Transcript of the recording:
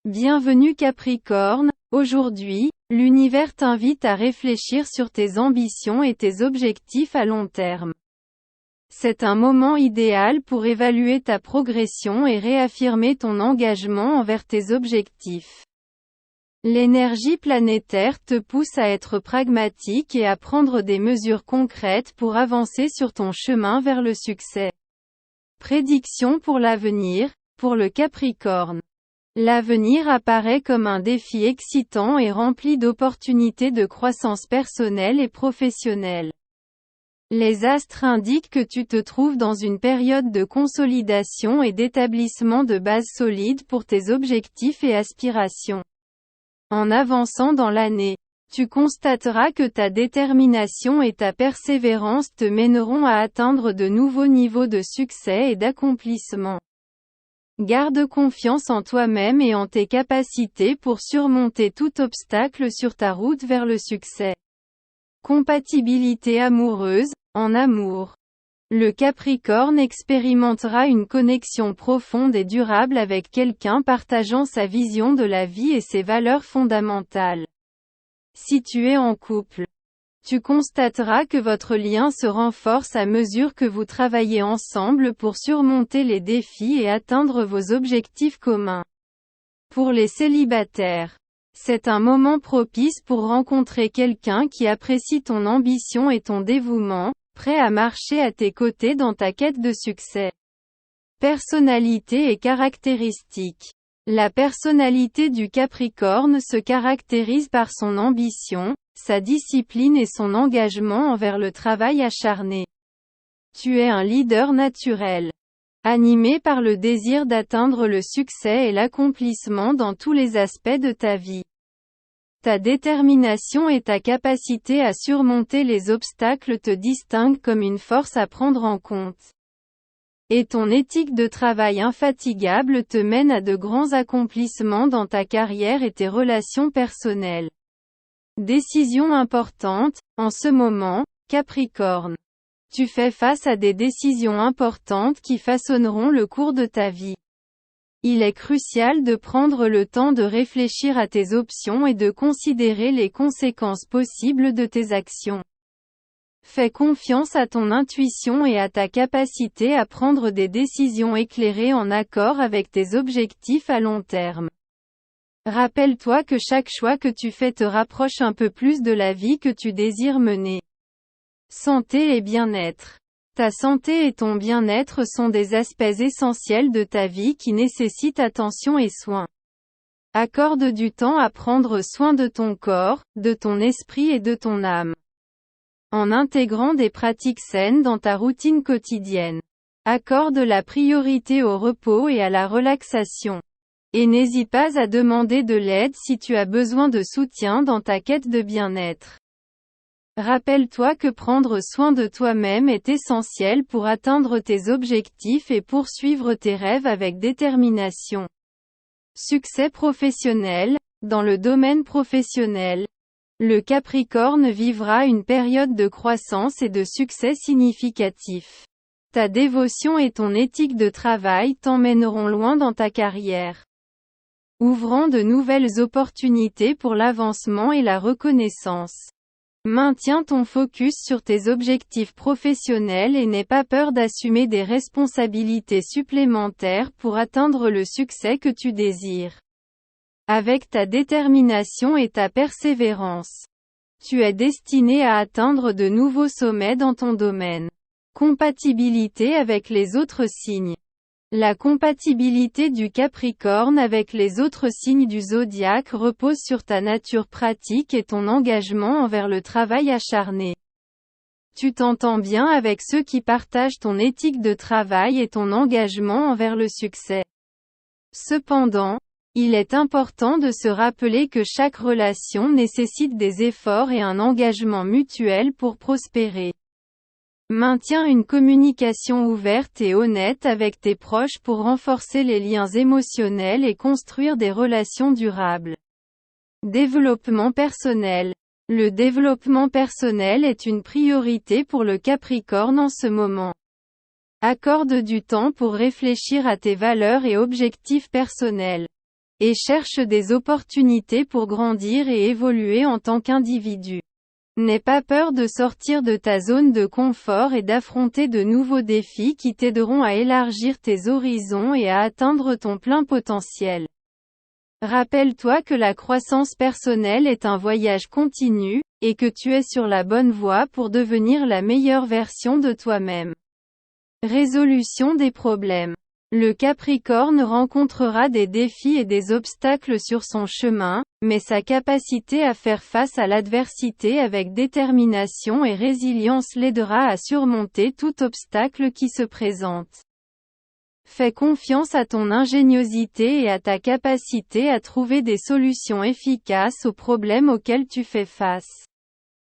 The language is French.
Bienvenue Capricorne, aujourd'hui, l'univers t'invite à réfléchir sur tes ambitions et tes objectifs à long terme. C'est un moment idéal pour évaluer ta progression et réaffirmer ton engagement envers tes objectifs. L'énergie planétaire te pousse à être pragmatique et à prendre des mesures concrètes pour avancer sur ton chemin vers le succès. Prédiction pour l'avenir, pour le Capricorne. L'avenir apparaît comme un défi excitant et rempli d'opportunités de croissance personnelle et professionnelle. Les astres indiquent que tu te trouves dans une période de consolidation et d'établissement de bases solides pour tes objectifs et aspirations. En avançant dans l'année, tu constateras que ta détermination et ta persévérance te mèneront à atteindre de nouveaux niveaux de succès et d'accomplissement. Garde confiance en toi-même et en tes capacités pour surmonter tout obstacle sur ta route vers le succès. Compatibilité amoureuse, en amour. Le Capricorne expérimentera une connexion profonde et durable avec quelqu'un partageant sa vision de la vie et ses valeurs fondamentales. Si tu es en couple, tu constateras que votre lien se renforce à mesure que vous travaillez ensemble pour surmonter les défis et atteindre vos objectifs communs. Pour les célibataires, c'est un moment propice pour rencontrer quelqu'un qui apprécie ton ambition et ton dévouement, prêt à marcher à tes côtés dans ta quête de succès. Personnalité et caractéristiques. La personnalité du Capricorne se caractérise par son ambition, sa discipline et son engagement envers le travail acharné. Tu es un leader naturel, animé par le désir d'atteindre le succès et l'accomplissement dans tous les aspects de ta vie. Ta détermination et ta capacité à surmonter les obstacles te distinguent comme une force à prendre en compte. Et ton éthique de travail infatigable te mène à de grands accomplissements dans ta carrière et tes relations personnelles. Décision importante, en ce moment, Capricorne. Tu fais face à des décisions importantes qui façonneront le cours de ta vie. Il est crucial de prendre le temps de réfléchir à tes options et de considérer les conséquences possibles de tes actions. Fais confiance à ton intuition et à ta capacité à prendre des décisions éclairées en accord avec tes objectifs à long terme. Rappelle-toi que chaque choix que tu fais te rapproche un peu plus de la vie que tu désires mener. Santé et bien-être. Ta santé et ton bien-être sont des aspects essentiels de ta vie qui nécessitent attention et soin. Accorde du temps à prendre soin de ton corps, de ton esprit et de ton âme. En intégrant des pratiques saines dans ta routine quotidienne. Accorde la priorité au repos et à la relaxation. Et n'hésite pas à demander de l'aide si tu as besoin de soutien dans ta quête de bien-être. Rappelle-toi que prendre soin de toi-même est essentiel pour atteindre tes objectifs et poursuivre tes rêves avec détermination. Succès professionnel. Dans le domaine professionnel, le Capricorne vivra une période de croissance et de succès significatif. Ta dévotion et ton éthique de travail t'emmèneront loin dans ta carrière, ouvrant de nouvelles opportunités pour l'avancement et la reconnaissance. Maintiens ton focus sur tes objectifs professionnels et n'aie pas peur d'assumer des responsabilités supplémentaires pour atteindre le succès que tu désires. Avec ta détermination et ta persévérance, tu es destiné à atteindre de nouveaux sommets dans ton domaine. Compatibilité avec les autres signes. La compatibilité du Capricorne avec les autres signes du zodiaque repose sur ta nature pratique et ton engagement envers le travail acharné. Tu t'entends bien avec ceux qui partagent ton éthique de travail et ton engagement envers le succès. Cependant, il est important de se rappeler que chaque relation nécessite des efforts et un engagement mutuel pour prospérer. Maintiens une communication ouverte et honnête avec tes proches pour renforcer les liens émotionnels et construire des relations durables. Développement personnel. Le développement personnel est une priorité pour le Capricorne en ce moment. Accorde du temps pour réfléchir à tes valeurs et objectifs personnels. et cherche des opportunités pour grandir et évoluer en tant qu'individu. N'aie pas peur de sortir de ta zone de confort et d'affronter de nouveaux défis qui t'aideront à élargir tes horizons et à atteindre ton plein potentiel. Rappelle-toi que la croissance personnelle est un voyage continu, et que tu es sur la bonne voie pour devenir la meilleure version de toi-même. Résolution des problèmes. Le Capricorne rencontrera des défis et des obstacles sur son chemin, mais sa capacité à faire face à l'adversité avec détermination et résilience l'aidera à surmonter tout obstacle qui se présente. Fais confiance à ton ingéniosité et à ta capacité à trouver des solutions efficaces aux problèmes auxquels tu fais face.